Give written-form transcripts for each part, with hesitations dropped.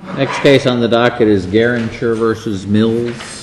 Next case on the docket is Garinger versus Mills.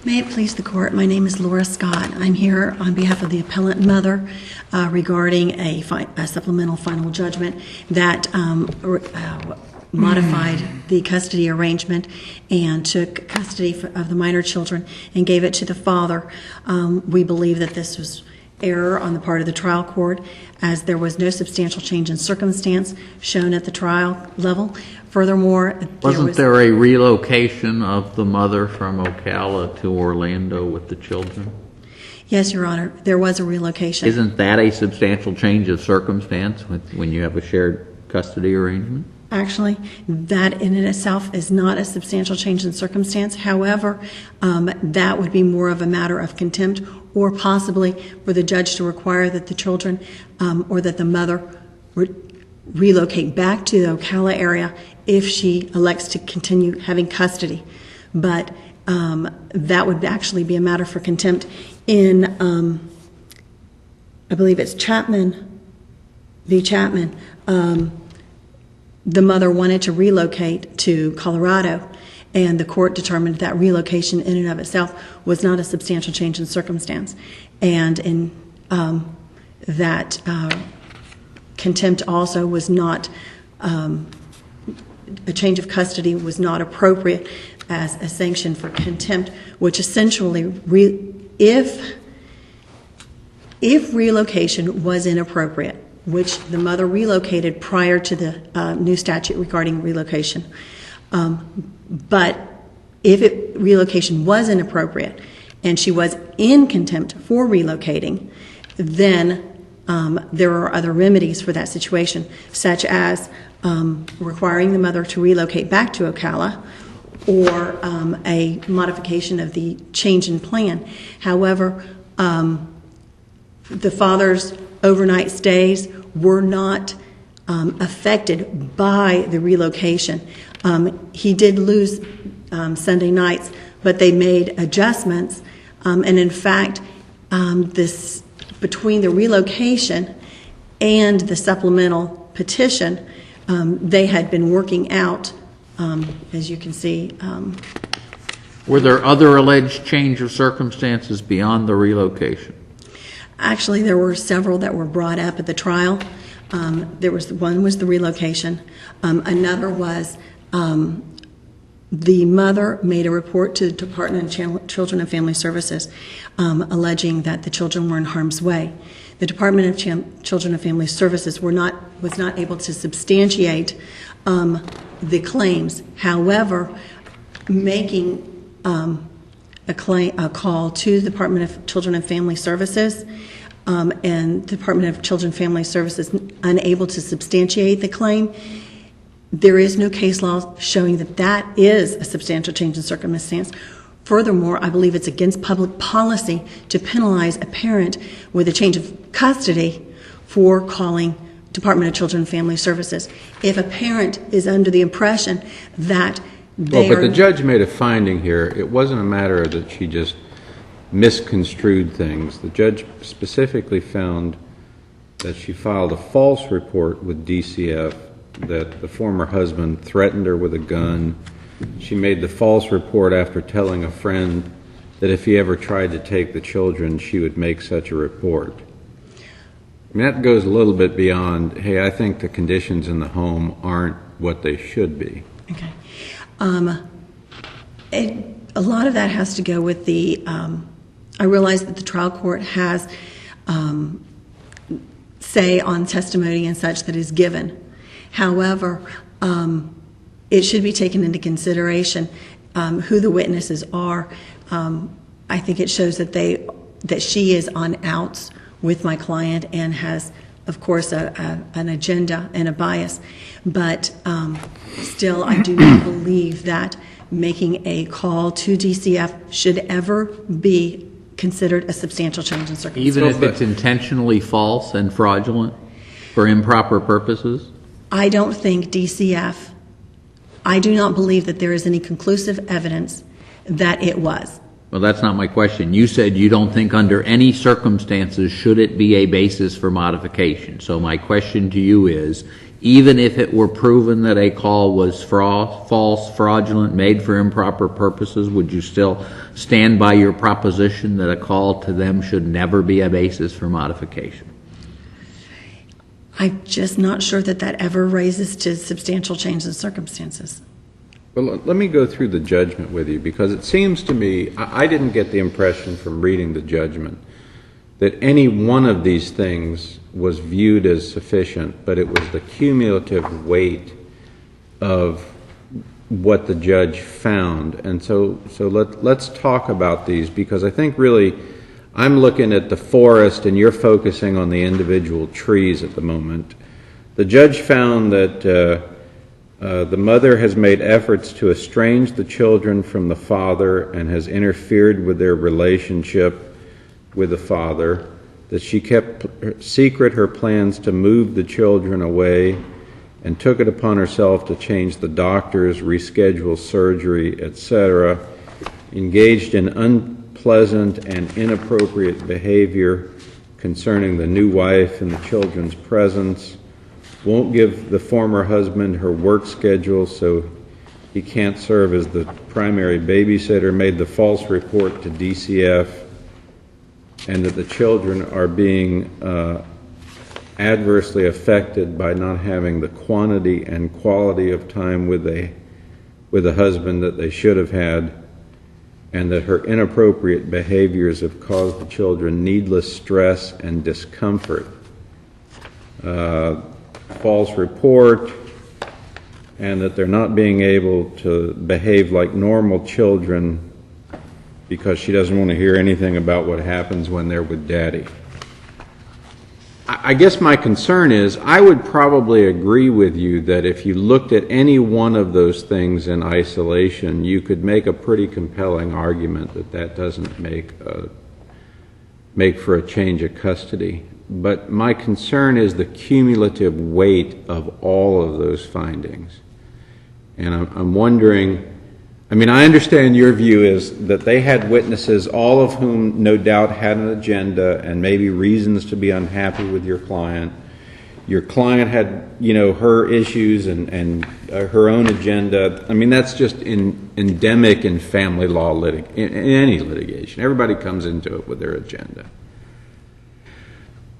May it please the court, my name is Laura Scott. I'm here on behalf of the appellant mother regarding a supplemental final judgment that modified the custody arrangement and took custody of the minor children and gave it to the father. We believe that this was error on the part of the trial court, as there was no substantial change in circumstance shown at the trial level. Furthermore, wasn't there a relocation of the mother from Ocala to Orlando with the children? Yes, Your Honor, there was a relocation. Isn't that a substantial change of circumstance when you have a shared custody arrangement? Actually, that in and itself is not a substantial change in circumstance. However, that would be more of a matter of contempt, or possibly for the judge to require that the children or that the mother relocate back to the Ocala area if she elects to continue having custody. But that would actually be a matter for contempt in, I believe it's Chapman v. Chapman. The mother wanted to relocate to Colorado, and the court determined that relocation in and of itself was not a substantial change in circumstance, and in that contempt also was not, a change of custody was not appropriate as a sanction for contempt, which essentially, if relocation was inappropriate, which the mother relocated prior to the new statute regarding relocation. But if relocation was inappropriate and she was in contempt for relocating, then there are other remedies for that situation, such as requiring the mother to relocate back to Ocala, or a modification of the change in plan. However, the father's overnight stays were not affected by the relocation. He did lose Sunday nights, but they made adjustments, and in fact, this between the relocation and the supplemental petition, they had been working out, as you can see. Were there other alleged change of circumstances beyond the relocation? Actually, there were several that were brought up at the trial. One was the relocation. Another was the mother made a report to the Department of Children and Family Services alleging that the children were in harm's way. The Department of Children and Family Services was not able to substantiate the claims. However, making a call to the Department of Children and Family Services, and the Department of Children and Family Services unable to substantiate the claim, there is no case law showing that that is a substantial change in circumstance. Furthermore, I believe it's against public policy to penalize a parent with a change of custody for calling Department of Children and Family Services. If a parent is under the impression that but the judge made a finding here. It wasn't a matter that she just misconstrued things. The judge specifically found that she filed a false report with DCF, that the former husband threatened her with a gun. She made the false report after telling a friend that if he ever tried to take the children, she would make such a report. I mean, that goes a little bit beyond, hey, I think the conditions in the home aren't what they should be. Okay. A lot of that has to go with the, I realize that the trial court has say on testimony and such that is given. However, it should be taken into consideration who the witnesses are. I think it shows that she is on outs with my client and has, of course, an agenda and a bias. But still, I do not believe that making a call to DCF should ever be considered a substantial change in circumstances. Even if it's intentionally false and fraudulent for improper purposes? I don't think DCF, I do not believe that there is any conclusive evidence that it was. Well, that's not my question. You said you don't think under any circumstances should it be a basis for modification. So my question to you is, even if it were proven that a call was false, fraudulent, made for improper purposes, would you still stand by your proposition that a call to them should never be a basis for modification? I'm just not sure that ever raises to substantial change in circumstances. Well, let me go through the judgment with you, because it seems to me, I didn't get the impression from reading the judgment that any one of these things was viewed as sufficient, but it was the cumulative weight of what the judge found. And so let's talk about these, because I think really I'm looking at the forest and you're focusing on the individual trees at the moment. The judge found that the mother has made efforts to estrange the children from the father and has interfered with their relationship with the father, that she kept secret her plans to move the children away and took it upon herself to change the doctors, reschedule surgery, etc., engaged in unpleasant and inappropriate behavior concerning the new wife in the children's presence, won't give the former husband her work schedule so he can't serve as the primary babysitter, made the false report to DCF, and that the children are being adversely affected by not having the quantity and quality of time with a husband that they should have had, and that her inappropriate behaviors have caused the children needless stress and discomfort. False report, and that they're not being able to behave like normal children because she doesn't want to hear anything about what happens when they're with daddy. I guess my concern is I would probably agree with you that if you looked at any one of those things in isolation, you could make a pretty compelling argument that that doesn't make for a change of custody. But my concern is the cumulative weight of all of those findings. And I'm wondering, I mean, I understand your view is that they had witnesses, all of whom no doubt had an agenda and maybe reasons to be unhappy with your client. Your client had, her issues and her own agenda. I mean, that's just endemic in family law in any litigation. Everybody comes into it with their agenda.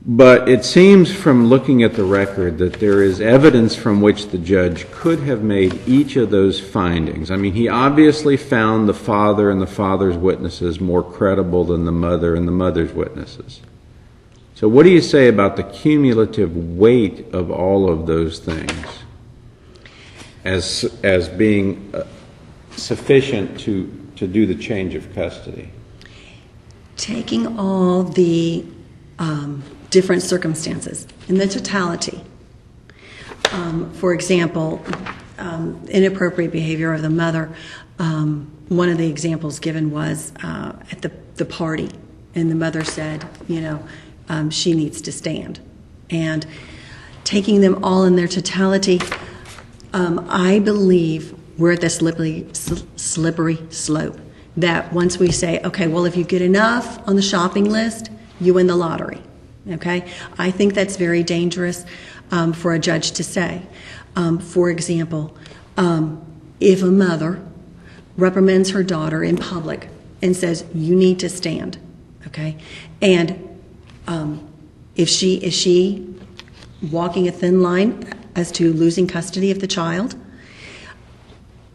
But it seems from looking at the record that there is evidence from which the judge could have made each of those findings. I mean, he obviously found the father and the father's witnesses more credible than the mother and the mother's witnesses. So what do you say about the cumulative weight of all of those things as being sufficient to do the change of custody? Taking all the different circumstances in the totality. For example, inappropriate behavior of the mother. One of the examples given was at the party, and the mother said, she needs to stand. And taking them all in their totality, I believe we're at the slippery slope. That once we say, okay, well, if you get enough on the shopping list, you win the lottery. Okay? I think that's very dangerous for a judge to say. For example, if a mother reprimands her daughter in public and says, you need to stand, okay? And is she walking a thin line as to losing custody of the child?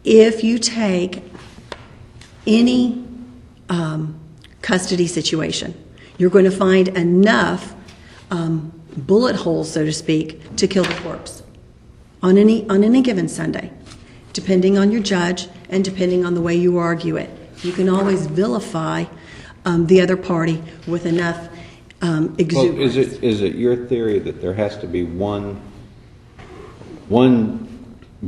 If you take any custody situation, you're going to find enough bullet holes, so to speak, to kill the corpse on any given Sunday, depending on your judge and depending on the way you argue it. You can always vilify the other party with enough exuberance. Well, is it your theory that there has to be one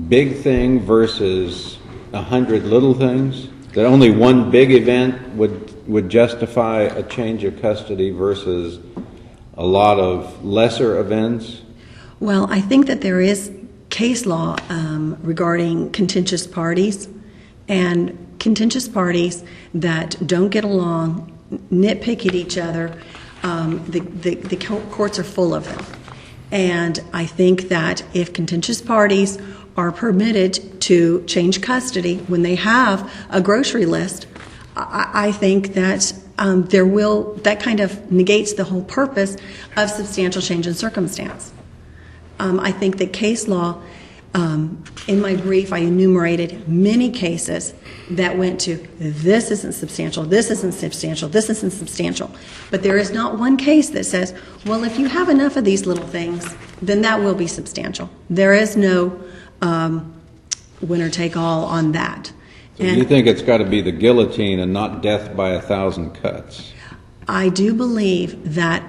big thing versus 100 little things? That only one big event would justify a change of custody versus a lot of lesser events? Well, I think that there is case law regarding contentious parties, and contentious parties that don't get along, nitpick at each other. The courts are full of them. And I think that if contentious parties are permitted to change custody when they have a grocery list, I think that that kind of negates the whole purpose of substantial change in circumstance. I think that case law, in my brief, I enumerated many cases that went to this isn't substantial, this isn't substantial, this isn't substantial. But there is not one case that says, well, if you have enough of these little things, then that will be substantial. There is no winner take all on that. So you think it's got to be the guillotine and not death by 1,000 cuts? I do believe that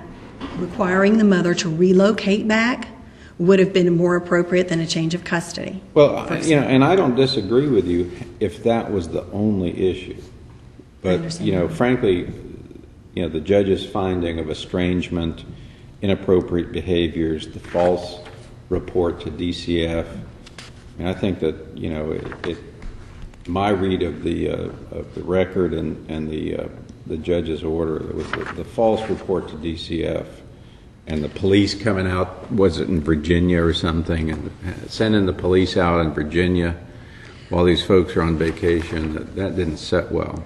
requiring the mother to relocate back would have been more appropriate than a change of custody. Well, and I don't disagree with you if that was the only issue. But, frankly, the judge's finding of estrangement, inappropriate behaviors, the false report to DCF, I think that, my read of the record and the judge's order, it was the false report to DCF, and the police coming out, was it in Virginia or something, and sending the police out in Virginia while these folks are on vacation, that didn't set well.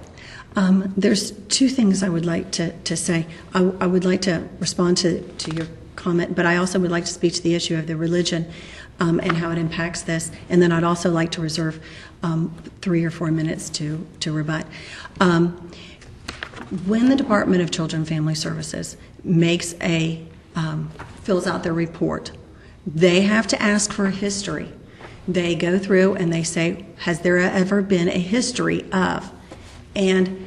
There's two things I would like to say. I would like to respond to your comment, but I also would like to speak to the issue of the religion and how it impacts this, and then I'd also like to reserve 3 or 4 minutes to rebut. When the Department of Children and Family Services fills out their report, they have to ask for a history. They go through and they say, has there ever been a history of? And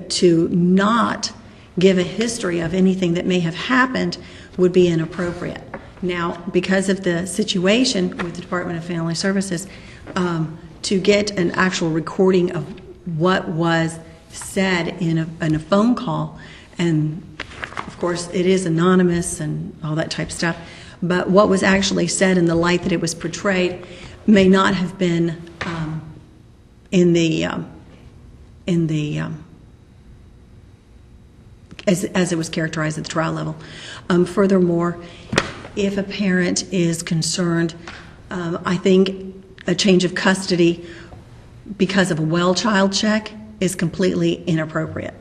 to not give a history of anything that may have happened would be inappropriate. Now, because of the situation with the Department of Family Services, to get an actual recording of what was said in a phone call, and of course it is anonymous and all that type of stuff, but what was actually said in the light that it was portrayed may not have been as it was characterized at the trial level. Furthermore, if a parent is concerned, I think a change of custody because of a well child check is completely inappropriate.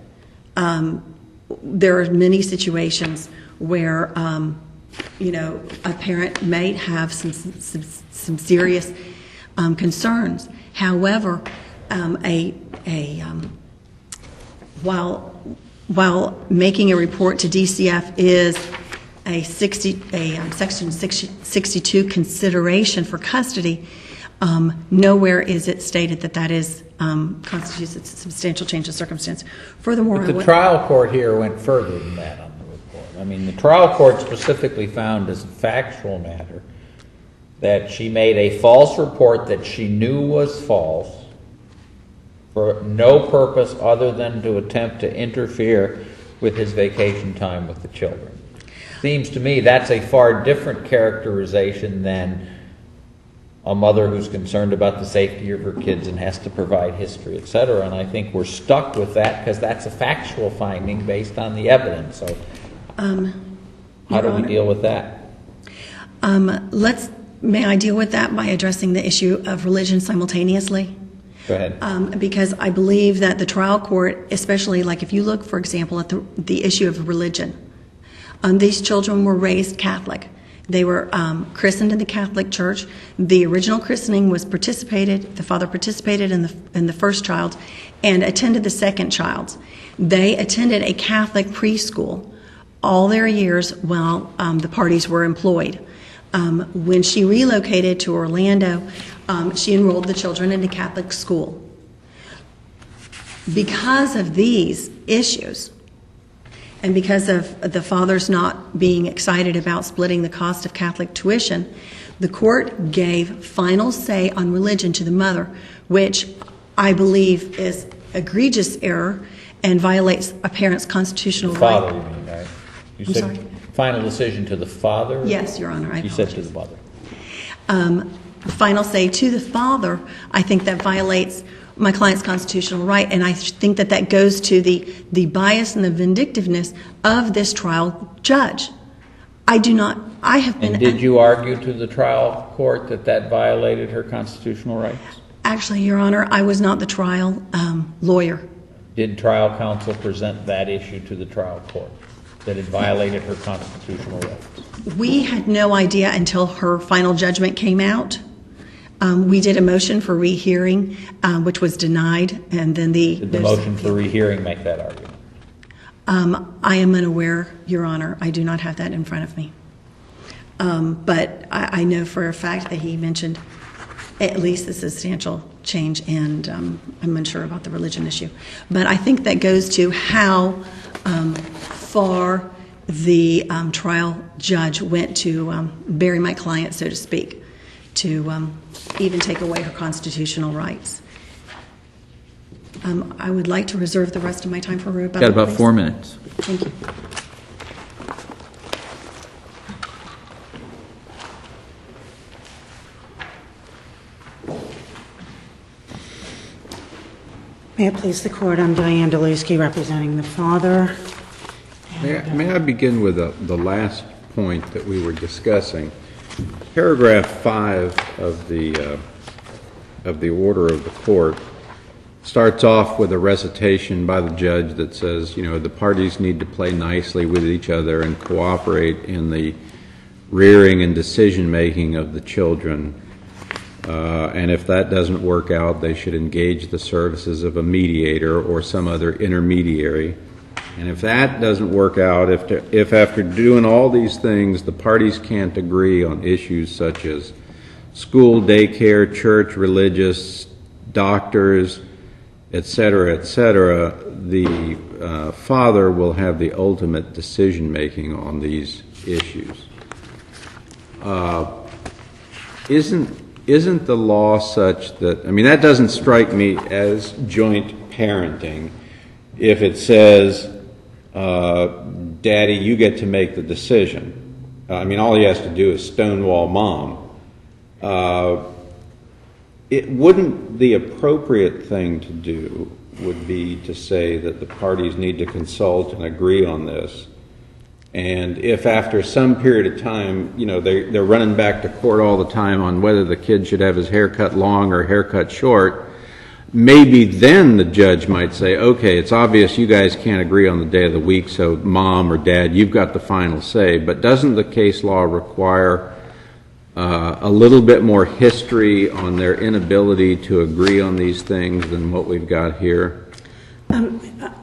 There are many situations where a parent may have some serious concerns. However, while making a report to DCF is a Section 62 consideration for custody, nowhere is it stated that is constitutes a substantial change of circumstance. Furthermore, but the trial court here went further than that on the report. I mean, the trial court specifically found as a factual matter that she made a false report that she knew was false for no purpose other than to attempt to interfere with his vacation time with the children. Seems to me that's a far different characterization than a mother who's concerned about the safety of her kids and has to provide history, etc. And I think we're stuck with that because that's a factual finding based on the evidence. So how do we deal with that? May I deal with that by addressing the issue of religion simultaneously? Go ahead. Because I believe that the trial court, especially like if you look, for example, at the issue of religion, these children were raised Catholic. They were christened in the Catholic Church. The original christening was the father participated in the first child and attended the second child. They attended a Catholic preschool all their years while the parties were employed. When she relocated to Orlando, she enrolled the children in a Catholic school. because of these issues, and because of the fathers not being excited about splitting the cost of Catholic tuition, the court gave final say on religion to the mother, which I believe is egregious error and violates a parent's constitutional right. Father, you mean, right? You I'm said sorry? final decision to the father? Yes, Your Honor, I You said apologize. to the mother. Final say to the father, I think that violates my client's constitutional right, and I think that that goes to the bias and the vindictiveness of this trial judge. I have been... And did you argue to the trial court that that violated her constitutional rights? Actually, Your Honor, I was not the trial lawyer. Did trial counsel present that issue to the trial court, that it violated her constitutional rights? We had no idea until her final judgment came out. We did a motion for rehearing, which was denied, and then Did the motion for rehearing make that argument? I am unaware, Your Honor. I do not have that in front of me. But I know for a fact that he mentioned at least the substantial change, and I'm unsure about the religion issue. But I think that goes to how far the trial judge went to bury my client, so to speak, to even take away her constitutional rights. I would like to reserve the rest of my time for rebuttal. Got about please. 4 minutes. Thank you. May it please the court, I'm Diane Delusky representing the father. May I begin with the last point that we were discussing? Paragraph 5 of the order of the court starts off with a recitation by the judge that says, you know, the parties need to play nicely with each other and cooperate in the rearing and decision-making of the children. And if that doesn't work out, they should engage the services of a mediator or some other intermediary. And if that doesn't work out, if after doing all these things the parties can't agree on issues such as school, daycare, church, religious, doctors, etc., the father will have the ultimate decision-making on these issues. Isn't the law such that, I mean, that doesn't strike me as joint parenting if it says, Daddy, you get to make the decision. I mean, all he has to do is stonewall Mom. Wouldn't the appropriate thing to do would be to say that the parties need to consult and agree on this. And if after some period of time, you know, they're running back to court all the time on whether the kid should have his hair cut long or hair cut short, maybe then the judge might say, okay, it's obvious you guys can't agree on the day of the week, so Mom or Dad, you've got the final say. But doesn't the case law require a little bit more history on their inability to agree on these things than what we've got here?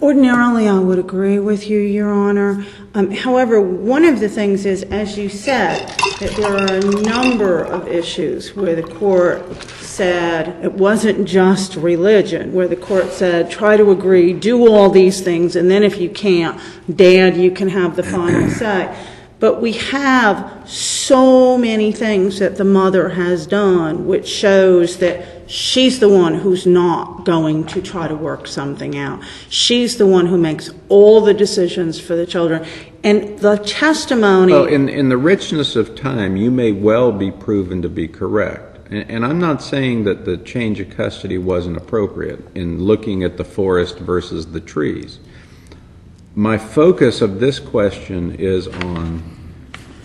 Ordinarily, I would agree with you, Your Honor. However, one of the things is, as you said, that there are a number of issues where the court said it wasn't just religion, where the court said, try to agree, do all these things, and then if you can't, Dad, you can have the final say. But we have so many things that the mother has done which shows that she's the one who's not going to try to work something out. She's the one who makes all the decisions for the children. And the testimony... Well, in the richness of time, you may well be proven to be correct. And I'm not saying that the change of custody wasn't appropriate in looking at the forest versus the trees. My focus of this question is on,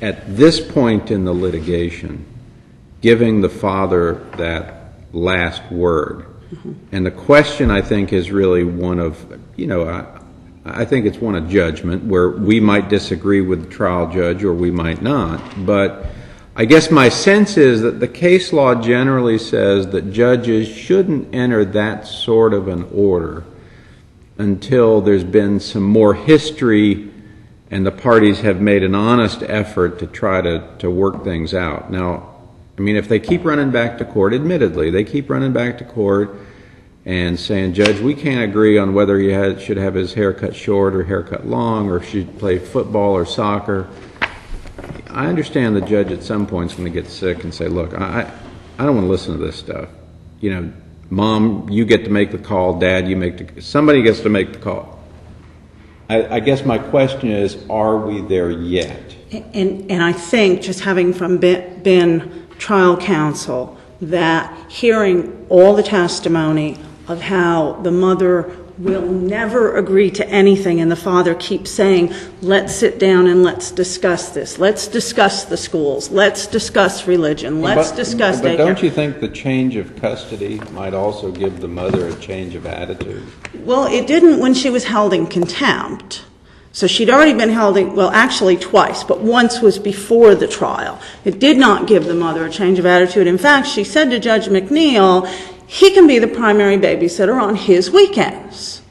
at this point in the litigation, giving the father that last word. Mm-hmm. And the question, I think, is really one of, you know, I think it's one of judgment, where we might disagree with the trial judge or we might not. But I guess my sense is that the case law generally says that judges shouldn't enter that sort of an order until there's been some more history and the parties have made an honest effort to try to work things out. Now, I mean, if they keep running back to court, admittedly, they keep running back to court and saying, Judge, we can't agree on whether he should have his hair cut short or hair cut long, or should play football or soccer. I understand the judge at some point is going to get sick and say, look, I don't want to listen to this stuff. You know, Mom, you get to make the call. Dad, somebody gets to make the call. I guess my question is, are we there yet? And I think, just having been trial counsel, that hearing all the testimony of how the mother will never agree to anything, and the father keeps saying, let's sit down and let's discuss this. Let's discuss the schools. Let's discuss religion. Let's discuss daycare. But don't you think the change of custody might also give the mother a change of attitude? Well, it didn't when she was held in contempt. So she'd already been held in, well, actually twice, but once was before the trial. It did not give the mother a change of attitude. In fact, she said to Judge McNeil, he can be the primary babysitter on his weekends.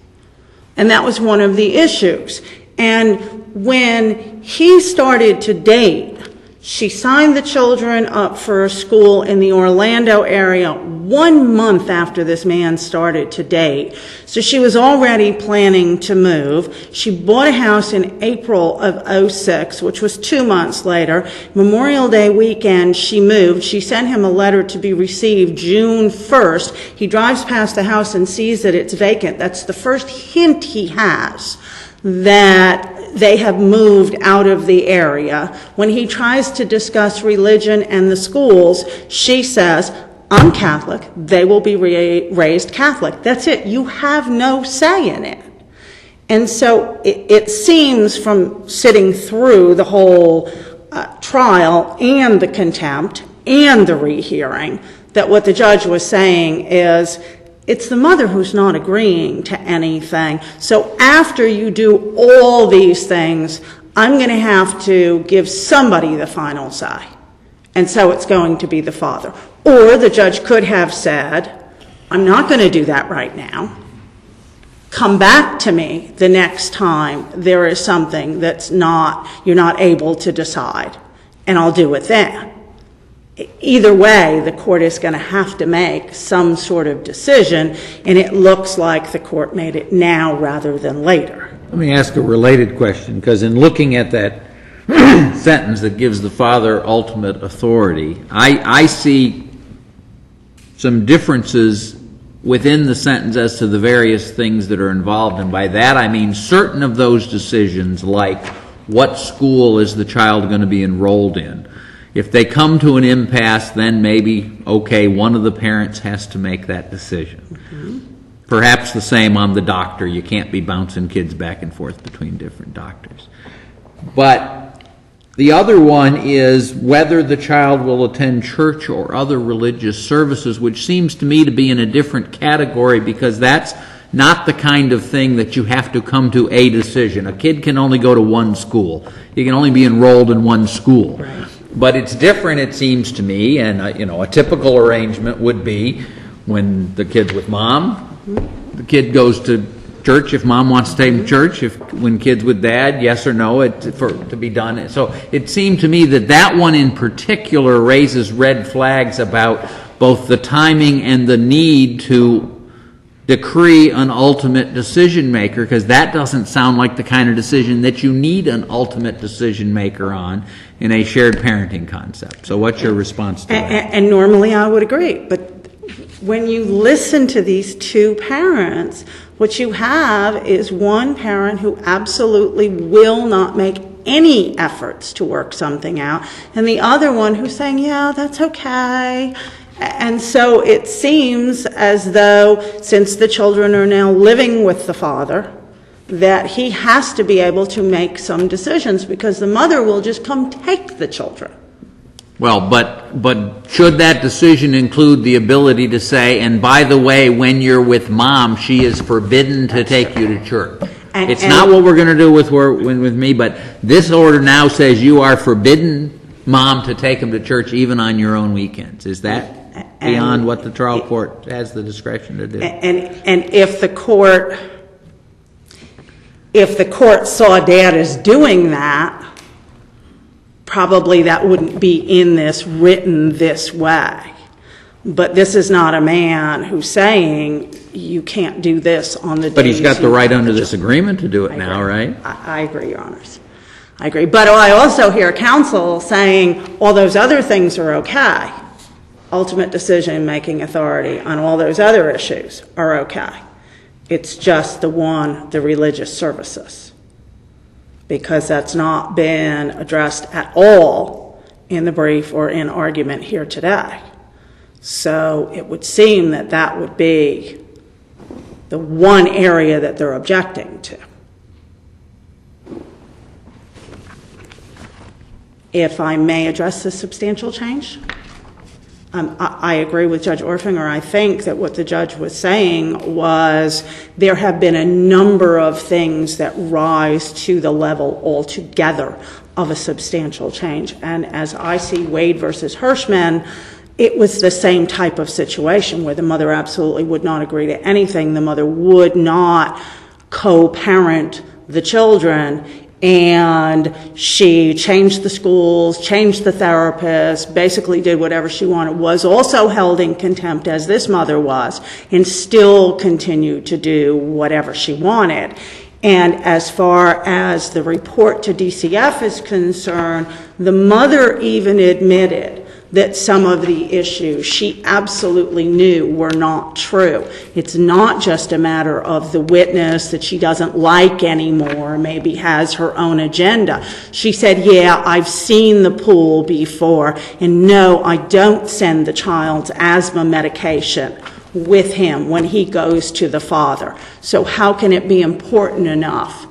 And that was one of the issues. And when he started to date, she signed the children up for a school in the Orlando area 1 month after this man started to date. So she was already planning to move. She bought a house in April of '06, which was 2 months later. Memorial Day weekend, she moved. She sent him a letter to be received June 1st. He drives past the house and sees that it's vacant. That's the first hint he has that they have moved out of the area. When he tries to discuss religion and the schools, she says, I'm Catholic, they will be raised Catholic. That's it. You have no say in it. And so it seems from sitting through the whole trial and the contempt and the rehearing that what the judge was saying is, it's the mother who's not agreeing to anything. So after you do all these things, I'm going to have to give somebody the final say. And so it's going to be the father. Or the judge could have said, I'm not going to do that right now. Come back to me the next time there is something you're not able to decide, and I'll do it then. Either way, the court is going to have to make some sort of decision, and it looks like the court made it now rather than later. Let me ask a related question, because in looking at that sentence that gives the father ultimate authority, I see some differences within the sentence as to the various things that are involved, and by that I mean certain of those decisions, like what school is the child going to be enrolled in. If they come to an impasse, then maybe, okay, one of the parents has to make that decision. Mm-hmm. Perhaps the same on the doctor. You can't be bouncing kids back and forth between different doctors. But the other one is whether the child will attend church or other religious services, which seems to me to be in a different category, because that's not the kind of thing that you have to come to a decision. A kid can only go to one school. He can only be enrolled in one school. Right. But it's different, it seems to me, and a typical arrangement would be when the kid's with mom, the kid goes to church if mom wants to take him to church. When kid's with dad, yes or no, to be done. So it seemed to me that one in particular raises red flags about both the timing and the need to decree an ultimate decision maker, because that doesn't sound like the kind of decision that you need an ultimate decision maker on in a shared parenting concept. So what's your response to that? And normally I would agree, but when you listen to these two parents, what you have is one parent who absolutely will not make any efforts to work something out, and the other one who's saying, yeah, that's okay. And so it seems as though, since the children are now living with the father, that he has to be able to make some decisions, because the mother will just come take the children. Well, but should that decision include the ability to say, and by the way, when you're with mom, she is forbidden to take you to church? It's not what we're going to do with me, but this order now says you are forbidden, mom, to take them to church even on your own weekends. Is that beyond what the trial court has the discretion to do? And if the court saw dad as doing that, probably that wouldn't be in this written this way. But this is not a man who's saying you can't do this on the day. But he's got you the right have under the this child. agreement to do it I now, agree. right? I agree, Your Honors. I agree. But I also hear counsel saying all those other things are okay. Ultimate decision-making authority on all those other issues are okay. It's just the religious services, because that's not been addressed at all in the brief or in argument here today. So it would seem that that would be the one area that they're objecting to. If I may address the substantial change, I agree with Judge Orfinger. I think that what the judge was saying was there have been a number of things that rise to the level altogether of a substantial change. And as I see Wade versus Hirschman, it was the same type of situation where the mother absolutely would not agree to anything. The mother would not co-parent the children, and she changed the schools, changed the therapist, basically did whatever she wanted, was also held in contempt as this mother was, and still continued to do whatever she wanted. And as far as the report to DCF is concerned, the mother even admitted that some of the issues she absolutely knew were not true. It's not just a matter of the witness that she doesn't like anymore, maybe has her own agenda. She said, yeah, I've seen the pool before, and no, I don't send the child's asthma medication with him when he goes to the father. So how can it be important enough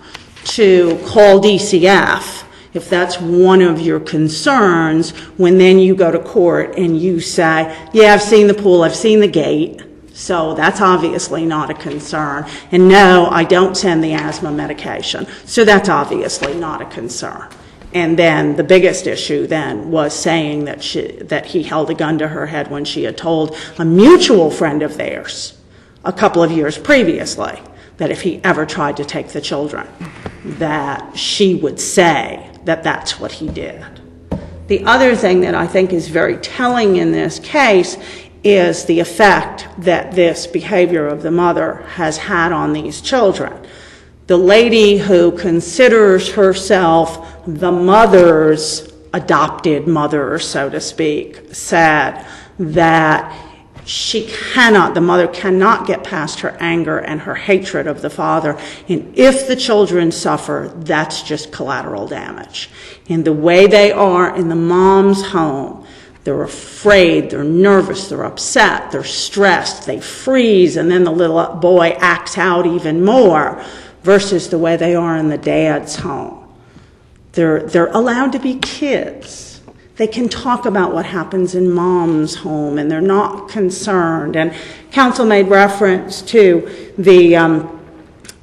to call DCF if that's one of your concerns, when then you go to court and you say, yeah, I've seen the pool, I've seen the gate, so that's obviously not a concern. And no, I don't send the asthma medication, so that's obviously not a concern. And then the biggest issue then was saying that he held a gun to her head when she had told a mutual friend of theirs a couple of years previously that if he ever tried to take the children, that she would say that that's what he did. The other thing that I think is very telling in this case is the effect that this behavior of the mother has had on these children. The lady who considers herself the mother's adopted mother, so to speak, said that the mother cannot get past her anger and her hatred of the father, and if the children suffer, that's just collateral damage. And the way they are in the mom's home, they're afraid, they're nervous, they're upset, they're stressed, they freeze, and then the little boy acts out even more, versus the way they are in the dad's home. They're allowed to be kids. They can talk about what happens in mom's home, and they're not concerned. And counsel made reference to the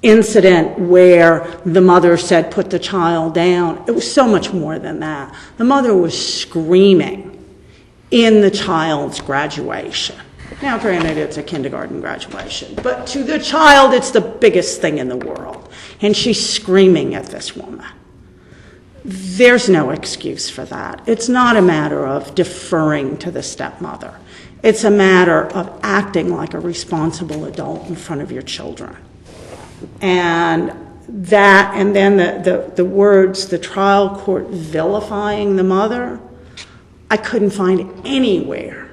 incident where the mother said, put the child down. It was so much more than that. The mother was screaming in the child's graduation. Now, granted, it's a kindergarten graduation, but to the child, it's the biggest thing in the world. And she's screaming at this woman. There's no excuse for that. It's not a matter of deferring to the stepmother. It's a matter of acting like a responsible adult in front of your children. And that, and then the words, the trial court vilifying the mother, I couldn't find anywhere.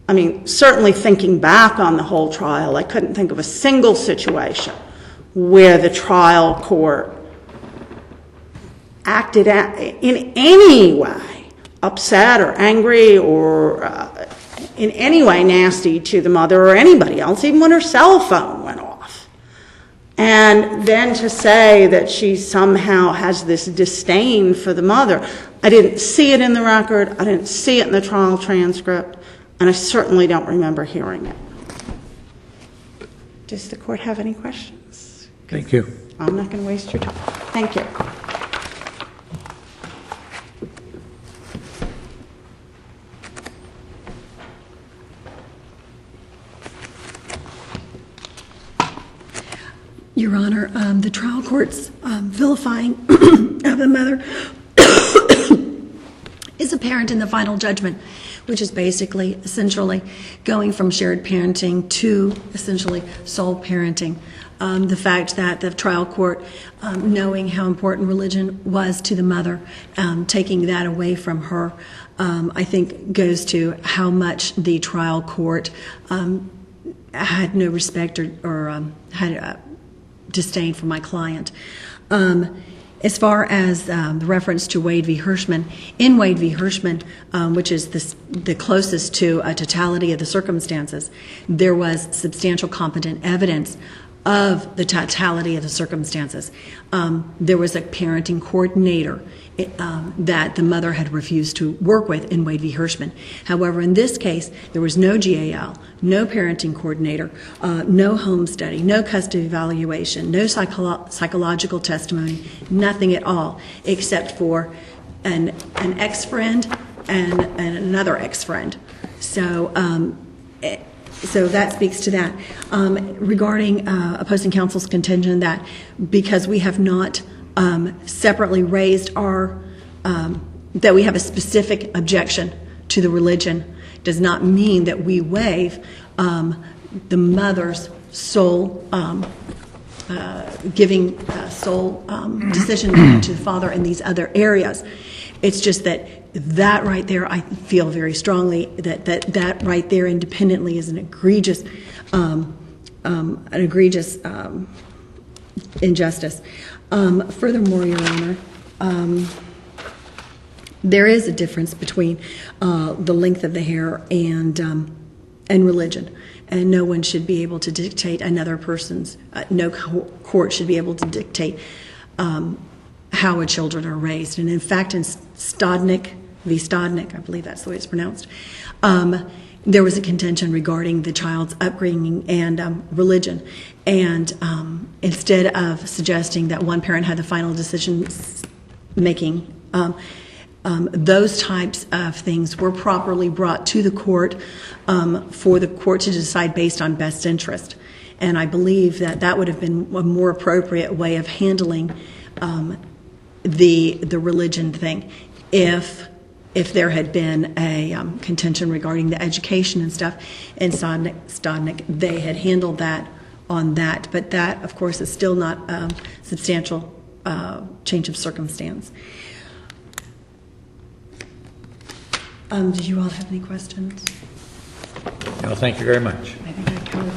I mean, certainly thinking back on the whole trial, I couldn't think of a single situation where the trial court acted in any way upset or angry or in any way nasty to the mother or anybody else, even when her cell phone went off. And then to say that she somehow has this disdain for the mother, I didn't see it in the record, I didn't see it in the trial transcript, and I certainly don't remember hearing it. Does the court have any questions? Thank you. I'm not going to waste your time. Thank you. Your Honor, the trial court's vilifying of the mother is apparent in the final judgment, which is basically, essentially, going from shared parenting to essentially sole parenting. The fact that the trial court, knowing how important religion was to the mother, taking that away from her, I think goes to how much the trial court had no respect or had disdain for my client. As far as the reference to Wade v. Hirschman, in Wade v. Hirschman, which is the closest to a totality of the circumstances, there was substantial competent evidence of the totality of the circumstances. There was a parenting coordinator that the mother had refused to work with in Wade v. Hirschman. However, in this case, there was no GAL, no parenting coordinator, no home study, no custody evaluation, no psychological testimony, nothing at all, except for an ex-friend and another ex-friend. So that speaks to that. Regarding opposing counsel's contention that because we have not separately raised that we have a specific objection to the religion does not mean that we waive the mother's sole giving sole decision to the father in these other areas. It's just that right there, I feel very strongly that right there independently is an egregious injustice. Furthermore, Your Honor, there is a difference between the length of the hair and religion, and no one should be able to dictate another person's. No court should be able to dictate how children are raised. And in fact, in Stodnick v. Stodnick, I believe that's the way it's pronounced, there was a contention regarding the child's upbringing and religion. And instead of suggesting that one parent had the final decision making, those types of things were properly brought to the court for the court to decide based on best interest. And I believe that would have been a more appropriate way of handling the religion thing if there had been a contention regarding the education and stuff in Stodnick. They had handled that on that, but that, of course, is still not a substantial change of circumstance. Do you all have any questions? No, thank you very much. I think